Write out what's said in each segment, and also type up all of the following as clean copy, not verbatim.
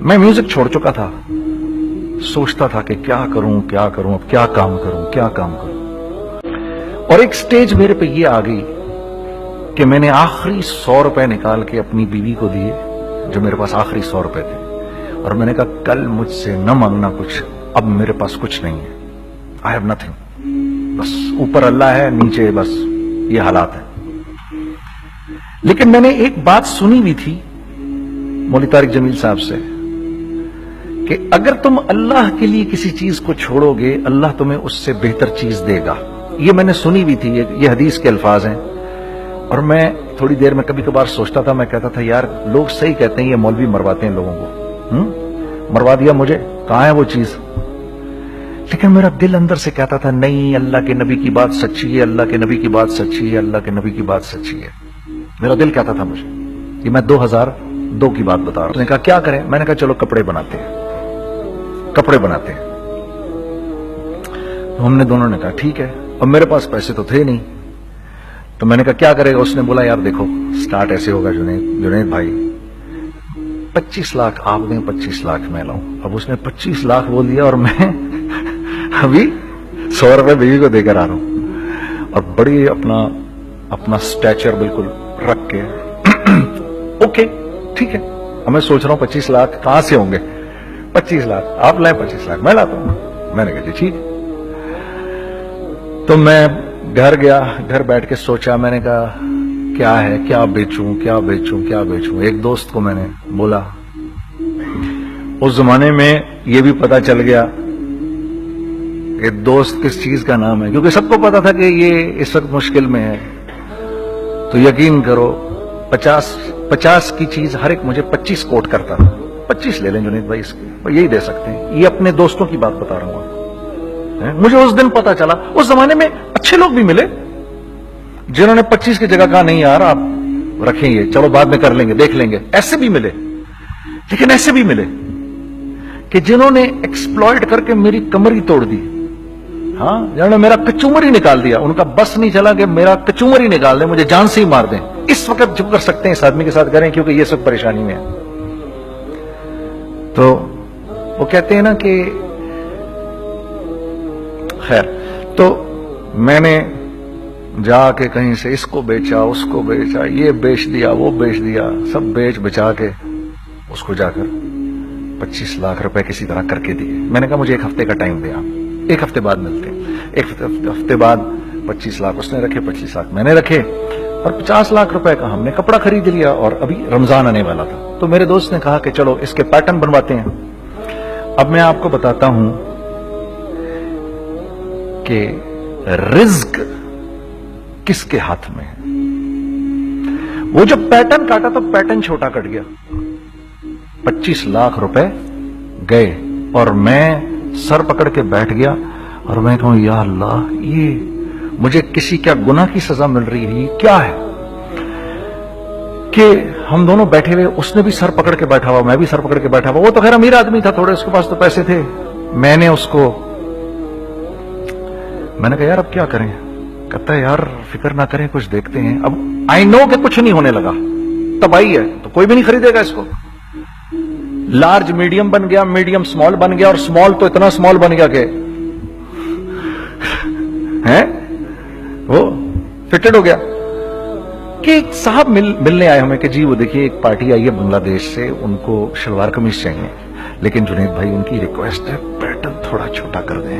میں میوزک چھوڑ چکا تھا، سوچتا تھا کہ کیا کروں اب کیا کام کروں، اور ایک سٹیج میرے پہ یہ آ گئی کہ میں نے آخری 100 روپے نکال کے اپنی بیوی کو دیے، جو میرے پاس آخری 100 روپے تھے، اور میں نے کہا کل مجھ سے نہ مانگنا کچھ، اب میرے پاس کچھ نہیں ہے، I have nothing، بس اوپر اللہ ہے، نیچے بس یہ حالات ہے۔ لیکن میں نے ایک بات سنی بھی تھی مولوی طارق جمیل صاحب سے کہ اگر تم اللہ کے لیے کسی چیز کو چھوڑو گے، اللہ تمہیں اس سے بہتر چیز دے گا۔ یہ میں نے سنی بھی تھی، یہ حدیث کے الفاظ ہیں، اور میں تھوڑی دیر میں کبھی کبھار سوچتا تھا، میں کہتا تھا یار لوگ صحیح کہتے ہیں، یہ مولوی مرواتے ہیں لوگوں کو، مروا دیا مجھے، کہاں ہے وہ چیز؟ لیکن میرا دل اندر سے کہتا تھا نہیں، اللہ کے نبی کی بات سچی ہے، اللہ کے نبی کی بات سچی ہے، اللہ کے نبی کی بات سچی ہے، میرا دل کہتا تھا مجھے۔ یہ میں 2002 کی بات بتا رہا ہوں۔ اس نے کہا کیا کریں؟ میں نے کہا چلو کپڑے بناتے ہیں۔ ہم نے دونوں نے کہا ٹھیک ہے، اور میرے پاس پیسے تو تھے نہیں، تو میں نے کہا کیا کرے گا؟ اس نے بولا یار دیکھو سٹارٹ ایسے ہوگا جنید بھائی، 25 لاکھ آپ دیں، 25 لاکھ میں لاؤں۔ اب اس نے 25 لاکھ بول دیا، اور میں ابھی 100 روپے بیوی کو دے کر آ رہا ہوں، اور بڑی اپنا سٹیچر بالکل رکھ کے اوکے ٹھیک ہے۔ اب میں سوچ رہا ہوں 25 لاکھ کہاں سے ہوں گے؟ 25 لاکھ آپ لائیں، 25 لاکھ میں لاتا ہوں۔ میں نے کہا جی ٹھیک ہے۔ تو میں گھر گیا، گھر بیٹھ کے سوچا، میں نے کہا کیا ہے، کیا بیچوں۔ ایک دوست کو میں نے بولا، اس زمانے میں یہ بھی پتا چل گیا کہ دوست کس چیز کا نام ہے، کیونکہ سب کو پتا تھا کہ یہ اس وقت مشکل میں ہے۔ تو یقین کرو 50 کی چیز ہر ایک مجھے 25 کوٹ کرتا تھا۔ 25 لے لیں جنید بھائی، اس کی یہی دے سکتے ہیں۔ یہ اپنے دوستوں کی بات بتا رہا ہوں آپ کو۔ مجھے اس دن پتا چلا، اس زمانے میں اچھے لوگ بھی ملے جنہوں نے 25 کی جگہ کہا نہیں یار آپ رکھیں گے، چلو بعد میں کر لیں گے، دیکھ لیں گے، ایسے بھی ملے۔ لیکن ایسے بھی ملے کہ جنہوں نے ایکسپلائٹ کر کے میری کمر ہی توڑ دی، ہاں، جنہوں نے میرا کچومر ہی نکال دیا۔ ان کا بس نہیں چلا کہ میرا کچومر ہی نکال دیں، مجھے جان سے ہی مار دیں۔ اس وقت جو کر سکتے ہیں اس آدمی کے ساتھ کریں، کیونکہ یہ سب پریشانی میں ہے۔ تو وہ کہتے ہیں نا کہ خیر، تو میں نے جا کے کہیں سے اس کو بیچا، اس کو بیچا، یہ بیچ دیا، وہ بیچ دیا، سب بیچ بچا کے اس کو جا کر 25 لاکھ روپے کسی طرح کر کے دیے۔ میں نے کہا مجھے 1 ہفتے کا ٹائم دیا، 1 ہفتے بعد ملتے ہیں۔ 1 ہفتے بعد 25 لاکھ اس نے رکھے، 25 لاکھ میں نے رکھے، اور 50 لاکھ روپے کا ہم نے کپڑا خرید لیا، اور ابھی رمضان آنے والا تھا۔ تو میرے دوست نے کہا کہ چلو اس کے پیٹرن بنواتے ہیں۔ اب میں آپ کو بتاتا ہوں کہ رزق کس کے ہاتھ میں ہے۔ وہ جب پیٹرن کاٹا تو پیٹرن چھوٹا کٹ گیا، 25 لاکھ روپے گئے، اور میں سر پکڑ کے بیٹھ گیا، اور میں کہوں یا اللہ، یہ مجھے کسی کیا گناہ کی سزا مل رہی ہے، یہ کیا ہے کہ ہم دونوں بیٹھے ہوئے، اس نے بھی سر پکڑ کے بیٹھا ہوا، میں بھی سر پکڑ کے بیٹھا ہوا۔ وہ تو خیر امیر آدمی تھا تھوڑے، اس کے پاس تو پیسے تھے۔ میں نے اس کو، میں نے کہا یار اب کیا کریں؟ کہتا ہے یار فکر نہ کریں، کچھ دیکھتے ہیں۔ اب آئی نو کہ کچھ نہیں ہونے لگا، تباہی ہے، تو کوئی بھی نہیں خریدے گا اس کو۔ لارج میڈیم بن گیا، میڈیم سمال بن گیا، اور سمال تو اتنا سمال بن گیا کہ وہ فٹڈ ہو گیا۔ کہ ایک صاحب ملنے آئے ہمیں کہ جی وہ دیکھیے ایک پارٹی آئی ہے بنگلہ دیش سے، ان کو شلوار قمیص چاہیے، لیکن جنید بھائی ان کی ریکویسٹ ہے پیٹرن تھوڑا چھوٹا کر دیں۔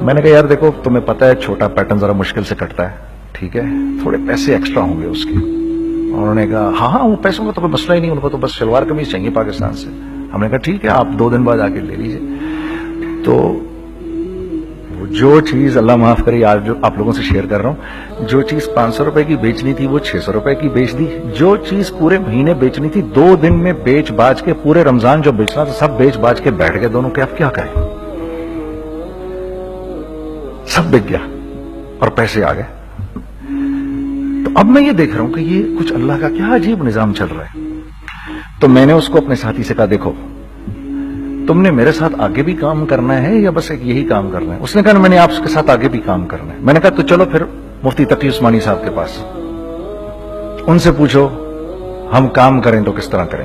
میں نے کہا یار دیکھو تمہیں پتا ہے چھوٹا پیٹرن ذرا مشکل سے کٹتا ہے، ٹھیک ہے، تھوڑے پیسے ایکسٹرا ہوں گے اس کے۔ انہوں نے کہا ہاں وہ پیسوں کا تو کوئی مسئلہ ہی نہیں، ان کو تو بس شلوار قمیص چاہیے پاکستان سے۔ ہم نے کہا ٹھیک ہے، آپ 2 دن بعد آ کے لے لیجیے۔ تو جو چیز اللہ معاف کرے، آج جو آپ لوگوں سے شیئر کر رہا ہوں، جو چیز 500 روپے کی بیچنی تھی وہ 600 روپے کی بیچ دی، جو چیز پورے مہینے بیچنی تھی 2 دن میں بیچ باج کے، پورے رمضان جو بیچنا تھا سب بیچ باج کے بیٹھ گئے دونوں، کہ اب کیا کریں، سب بک گیا اور پیسے آ گئے۔ تو اب میں یہ دیکھ رہا ہوں کہ یہ کچھ اللہ کا کیا عجیب نظام چل رہا ہے۔ تو میں نے اس کو اپنے ساتھی سے کہا دیکھو تم نے میرے ساتھ آگے بھی کام کرنا ہے یا بس ایک یہی کام کرنا ہے؟ اس نے کہا میں نے آپ کے ساتھ آگے بھی کام کرنا ہے۔ میں نے کہا تو چلو پھر مفتی تقی عثمانی صاحب کے پاس، ان سے پوچھو ہم کام کریں تو کس طرح کریں۔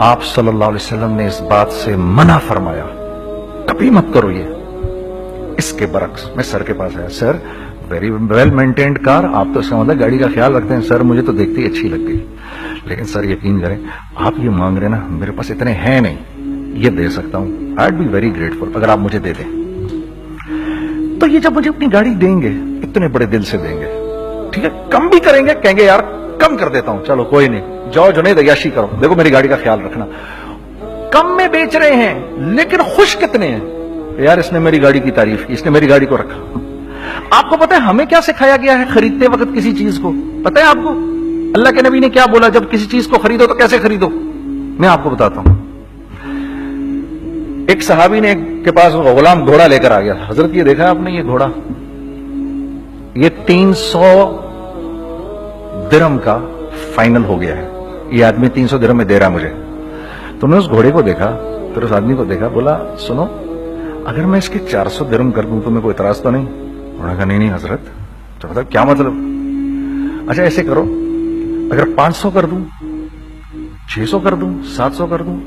آپ صلی اللہ علیہ وسلم نے اس بات سے منع فرمایا, کبھی مت کرو یہ. اس کے برعکس میں سر کے پاس آیا, سر ویری ویل مینٹینڈ کار, آپ تو اس کا مطلب گاڑی کا خیال رکھتے ہیں. سر مجھے تو دیکھتی اچھی لگ گئی, لیکن سر یقین کریں آپ یہ مانگ رہے نا, میرے پاس اتنے ہیں نہیں, یہ دے سکتا ہوں. آئی بی ویری گریٹفل اگر آپ مجھے دے دیں. تو یہ جب مجھے اپنی گاڑی دیں گے اتنے بڑے دل سے دیں گے, ٹھیک ہے, کم بھی کریں گے, کہیں گے یار کم کر دیتا ہوں, چلو کوئی نہیں, جاؤ جنید عیاشی کرو, دیکھو میری گاڑی کا خیال رکھنا. کم میں بیچ رہے ہیں لیکن خوش کتنے ہیں, یار اس نے میری گاڑی کی تعریف کی, اس نے میری گاڑی کو رکھا. آپ کو پتا ہے ہمیں کیا سکھایا گیا ہے خریدتے وقت کسی چیز کو؟ پتا ہے آپ کو اللہ کے نبی نے کیا بولا جب کسی چیز کو خریدو تو کیسے خریدو؟ میں آپ کو بتاتا ہوں. ایک صحابی نے کے پاس غلام گھوڑا لے کر آ گیا. حضرت یہ دیکھا آپ نے, یہ گھوڑا یہ 300 درہم کا فائنل ہو گیا ہے, یہ آدمی 300 درہم میں دے رہا مجھے. تو نے اس گھوڑے کو دیکھا, پھر اس آدمی کو دیکھا, بولا سنو اگر میں اس کے 400 درہم کر دوں تو میں کوئی اعتراض تو نہیں؟ انہوں نے کہا نہیں حضرت. تو بتا کیا مطلب؟ اچھا ایسے کرو, اگر 500 کر دوں, 600 کر دوں, 700 کر دوں.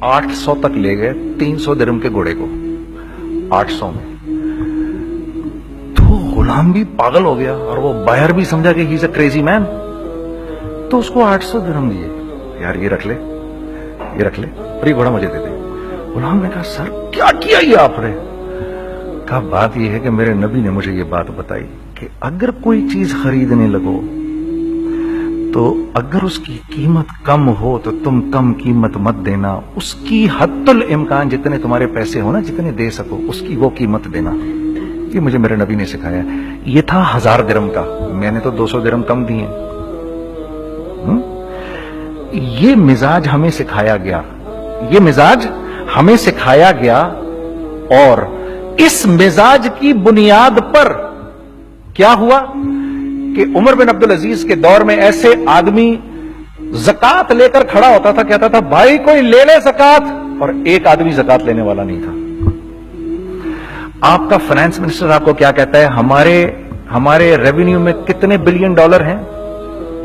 800 تک لے گئے 300 درہم کے گھوڑے کو, 800 میں. تو غلام بھی پاگل ہو گیا اور وہ بائر بھی سمجھا کہ ہی از اے کریزی مین. تو اس کو 800 درہم دیے, یار یہ رکھ لے, یہ رکھ لے, اور یہ گھوڑا مجھے دے دے. غلام نے کہا سر کیا کیا یہ آپ نے؟ کہا بات یہ ہے کہ میرے نبی نے مجھے یہ بات بتائی کہ اگر کوئی چیز خریدنے لگو تو اگر اس کی قیمت کم ہو تو تم کم قیمت مت دینا, اس کی حد الامکان جتنے تمہارے پیسے ہو نا, جتنے دے سکو اس کی وہ قیمت دینا. یہ مجھے میرے نبی نے سکھایا. یہ تھا 1000 درہم کا, میں نے تو 200 درہم کم دیے. یہ مزاج ہمیں سکھایا گیا, یہ مزاج ہمیں سکھایا گیا, اور اس مزاج کی بنیاد پر کیا ہوا کہ عمر بن عبدالعزیز کے دور میں ایسے آدمی زکات لے کر کھڑا ہوتا تھا, کہتا تھا بھائی کوئی لے لے زکات, اور ایک آدمی زکات لینے والا نہیں تھا. آپ کا فائنانس منسٹر آپ کو کیا کہتا ہے, ہمارے ریونیو میں کتنے بلین ڈالر ہیں؟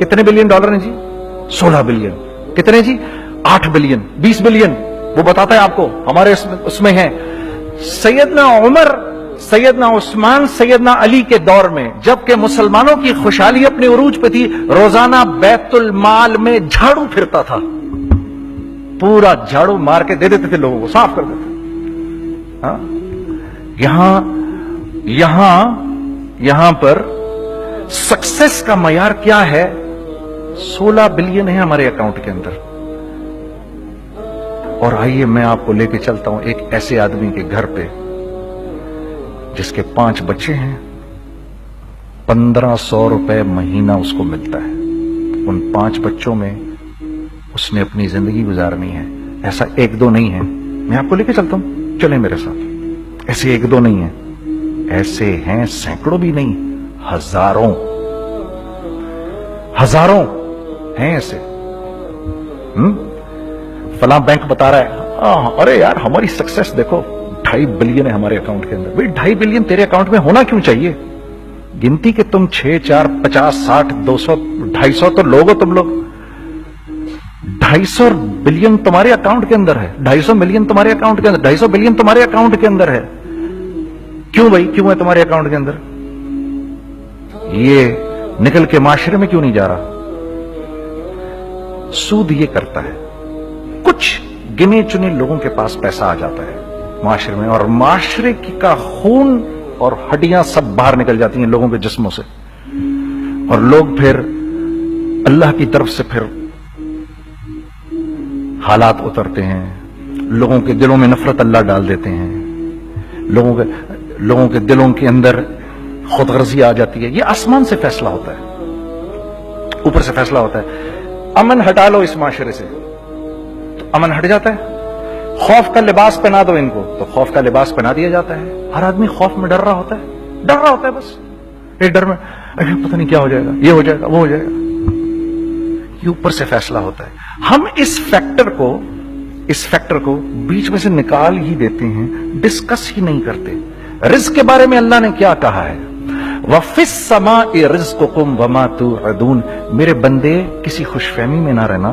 کتنے بلین ڈالر ہیں جی؟ 16 بلین. کتنے جی؟ 8 بلین, 20 بلین. وہ بتاتا ہے آپ کو ہمارے اس میں ہیں. سیدنا عمر, سیدنا عثمان, سیدنا علی کے دور میں جبکہ مسلمانوں کی خوشحالی اپنے عروج پہ تھی, روزانہ بیت المال میں جھاڑو پھرتا تھا, پورا جھاڑو مار کے دے دیتے تھے لوگوں کو, صاف کر دیتے. یہاں پر سکسیس کا معیار کیا ہے؟ 16 بلین ہے ہمارے اکاؤنٹ کے اندر. اور آئیے میں آپ کو لے کے چلتا ہوں ایک ایسے آدمی کے گھر پہ جس کے 5 بچے ہیں, 1500 روپے مہینہ اس کو ملتا ہے. ان 5 بچوں میں اس نے اپنی زندگی گزارنی ہے. ایسا 1-2 نہیں ہے, میں آپ کو لے کے چلتا ہوں, چلیں میرے ساتھ. ایسے 1-2 نہیں ہیں, ایسے ہیں سینکڑوں بھی نہیں, ہزاروں ہیں ایسے. فلاں بینک بتا رہا ہے ارے یار ہماری سکسیس دیکھو 2.5 بلین ہے ہمارے اکاؤنٹ کے اندر. بھائی 2.5 بلین تیرے اکاؤنٹ میں ہونا کیوں چاہیے؟ گنتی کہ تم 6, 4, 50, 60, 200, 250 تو لوگ ہو تم لوگ. 250 بلین تمہارے اکاؤنٹ کے اندر ہے, 250 ملین تمہارے اکاؤنٹ کے اندر, 250 بلین تمہارے اکاؤنٹ کے اندر ہے. کیوں بھائی, کیوں ہے تمہارے اکاؤنٹ کے اندر؟ یہ نکل کے معاشرے میں کیوں نہیں جا رہا؟ سود یہ کرتا ہے, کچھ گنے چنے لوگوں کے پاس پیسہ آ جاتا ہے معاشرے میں, اور معاشرے کا خون اور ہڈیاں سب باہر نکل جاتی ہیں لوگوں کے جسموں سے, اور لوگ پھر اللہ کی طرف سے پھر حالات اترتے ہیں, لوگوں کے دلوں میں نفرت اللہ ڈال دیتے ہیں, لوگوں کے دلوں کے اندر خود غرضی آ جاتی ہے. یہ آسمان سے فیصلہ ہوتا ہے, اوپر سے فیصلہ ہوتا ہے. امن ہٹا لو اس معاشرے سے تو امن ہٹ جاتا ہے. خوف کا لباس پہنا دو ان کو تو خوف کا لباس پہنا دیا جاتا ہے. ہر آدمی خوف میں ڈر رہا ہوتا ہے, بس ایک ڈر میں پتہ نہیں کیا ہو جائے گا, یہ ہو جائے گا, وہ ہو جائے گا. یہ اوپر سے فیصلہ ہوتا ہے. ہم اس فیکٹر کو بیچ میں سے نکال ہی دیتے ہیں, ڈسکس ہی نہیں کرتے. رزق کے بارے میں اللہ نے کیا کہا ہے؟ وَفِي السَّمَاءِ رِزْقُكُمْ وَمَا تُوعَدُونَ. میرے بندے کسی خوش فہمی میں نہ رہنا,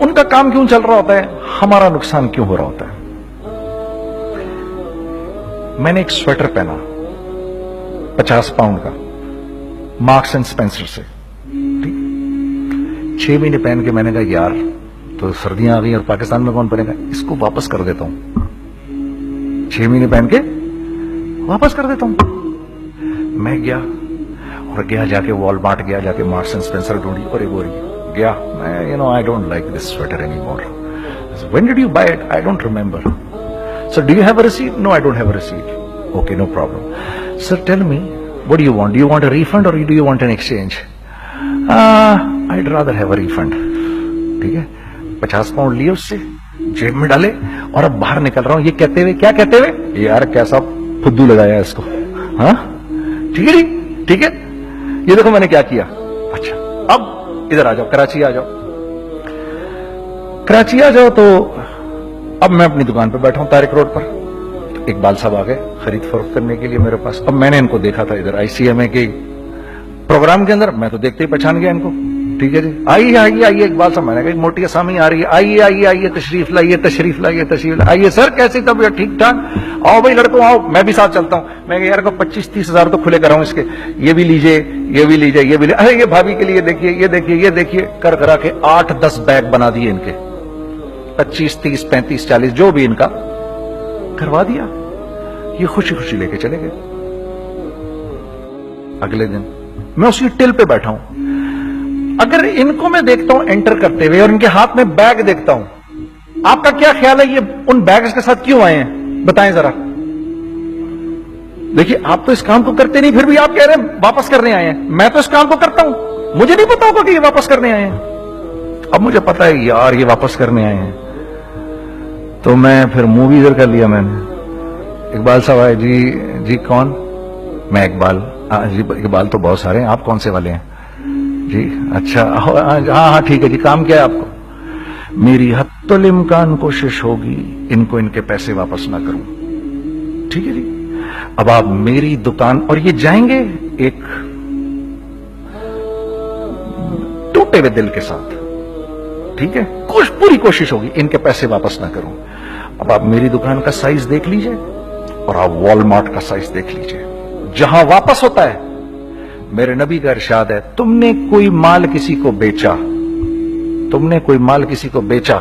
ان کا کام کیوں چل رہا ہوتا ہے, ہمارا نقصان کیوں ہو رہا ہوتا ہے. میں نے ایک سویٹر پہنا 50 پاؤنڈ کا مارکس اینڈ اسپینسر سے, 6 مہینے پہن کے میں نے کہا یار تو سردیاں آ گئی اور پاکستان میں کون پہنے گا, اس کو واپس کر دیتا ہوں. 6 مہینے پہن کے واپس کر دیتا ہوں. میں گیا اور جا کے وال مارٹ گیا, جا کے مارکس اینڈ اسپینسر ڈھونڈی اور ایک بوری گیا. میں I don't like this sweater anymore. When did you buy it? I don't remember. So do you have a receipt? No, I don't have a receipt. Okay, no problem. Sir, tell me, what do you want? Do you want a refund or do you want an exchange? I'd rather have a refund. ٹھیک ہے, 50 pound لیے اس سے, جیب میں ڈالے اور اب باہر نکل رہا ہوں یہ کہتے ہوئے, کیا کہتے ہوئے, یار کیسا پھدو لگایا اس کو. ہاں ٹھیک ہے جی, ٹھیک ہے, یہ دیکھو میں نے کیا کیا. اچھا اب ادھر آ جاؤ, کراچی آ جاؤ. کراچی آ جاؤ تو اب میں اپنی دکان پہ بیٹھا ہوں طارق روڈ پر. اقبال صاحب آ گئے خرید فروخت کرنے کے لیے میرے پاس. اب میں نے ان کو دیکھا تھا ادھر ICMA کے پروگرام کے اندر, میں تو دیکھتے ہی پہچان گیا ان کو. ٹھیک ہے جی, آئیے آئیے آئیے اقبال صاحب, میں نے کہا ایک موٹی اسامی آ رہی ہے, آئیے آئیے آئیے, تشریف لائیے تشریف لائیے تشریف لائیے. آئیے سر, کیسی طبیعت, ٹھیک ٹھاک, آؤ بھائی لڑکوں آؤ, میں بھی ساتھ چلتا ہوں. میں یار کو 25-30 ہزار تو کھلے کراؤں اس کے, یہ بھی لیجئے یہ بھی لیجئے یہ بھی لیجئے. ارے یہ بھابھی کے لیے دیکھیے یہ دیکھیے یہ دیکھیے, کر کرا کے 8-10 بیگ بنا دیے ان کے, 25, 30, 35, 40 جو بھی ان کا کروا دیا. یہ خوشی خوشی لے کے چلے گئے. اگلے دن میں اسی ٹل پہ بیٹھا ہوں. اگر ان کو میں دیکھتا ہوں انٹر کرتے ہوئے اور ان کے ہاتھ میں بیگ دیکھتا ہوں, آپ کا کیا خیال ہے یہ ان بیگز کے ساتھ کیوں آئے ہیں, بتائیں ذرا. دیکھیے آپ تو اس کام کو کرتے نہیں, پھر بھی آپ کہہ رہے ہیں واپس کرنے آئے ہیں. میں تو اس کام کو کرتا ہوں, مجھے نہیں پتا ہوگا کہ یہ واپس کرنے آئے ہیں. اب مجھے پتا ہے یار یہ واپس کرنے آئے ہیں, تو میں پھر منہ بھی ادھر کر لیا. میں نے اقبال صاحب آئے, جی کون, میں اقبال. جی اقبال تو بہت سارے ہیں, آپ کون سے والے ہیں جی, اچھا ہاں ٹھیک ہے جی, کام کیا ہے آپ کو. میری حتی الامکان کوشش ہوگی ان کو ان کے پیسے واپس نہ کروں. ٹھیک ہے جی, اب آپ میری دکان, اور یہ جائیں گے ایک ٹوٹے ہوئے دل کے ساتھ. ٹھیک ہے, پوری کوشش ہوگی ان کے پیسے واپس نہ کروں. اب آپ میری دکان کا سائز دیکھ لیجئے اور آپ وال مارٹ کا سائز دیکھ لیجئے, جہاں واپس ہوتا ہے. میرے نبی کا ارشاد ہے, تم نے کوئی مال کسی کو بیچا, تم نے کوئی مال کسی کو بیچا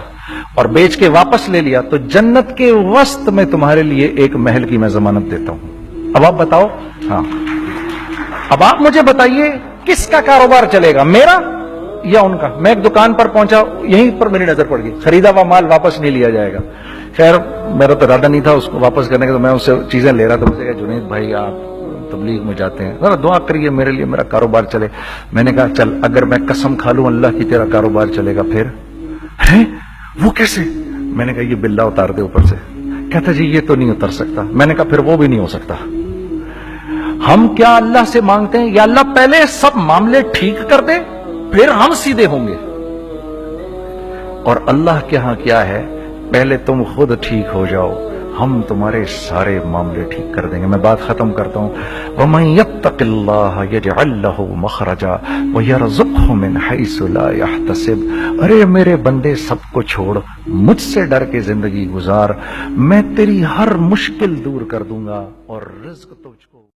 اور بیچ کے واپس لے لیا, تو جنت کے وسط میں تمہارے لیے ایک محل کی میں ضمانت دیتا ہوں. اب آپ بتاؤ, ہاں اب آپ مجھے بتائیے کس کا کاروبار چلے گا, میرا یا ان کا. میں ایک دکان پر پہنچا, یہیں پر میری نظر پڑ گئی, خریدا ہوا مال واپس نہیں لیا جائے گا. خیر میرا تو ارادہ نہیں تھا اس کو واپس کرنے کا, تو میں اس سے چیزیں لے رہا تھا. مجھے کہا جنید بھائی آپ تبلیغ میں جاتے ہیں, ذرا دعا کریے میرے لیے, میرا کاروبار چلے. میں نے کہا چل, اگر میں قسم کھا لوں اللہ کی تیرا کاروبار چلے گا, پھر ہے وہ کیسے. میں نے کہا یہ بلا اتار دے اوپر سے. کہتا جی یہ تو نہیں اتر سکتا. میں نے کہا پھر وہ بھی نہیں ہو سکتا. ہم کیا اللہ سے مانگتے ہیں, یا اللہ پہلے سب معاملے ٹھیک کر دے پھر ہم سیدھے ہوں گے, اور اللہ کے ہاں کیا ہے, پہلے تم خود ٹھیک ہو جاؤ, ہم تمہارے سارے معاملے ٹھیک کر دیں گے. میں بات ختم کرتا ہوں. وَمَن يَتَّقِ اللَّهَ يَجْعَل لَّهُ مَخْرَجًا وَيَرْزُقْهُ مِنْ حَيْثُ لَا يَحْتَسِبُ. ارے میرے بندے سب کو چھوڑ, مجھ سے ڈر کے زندگی گزار, میں تیری ہر مشکل دور کر دوں گا اور رزق تجھ کو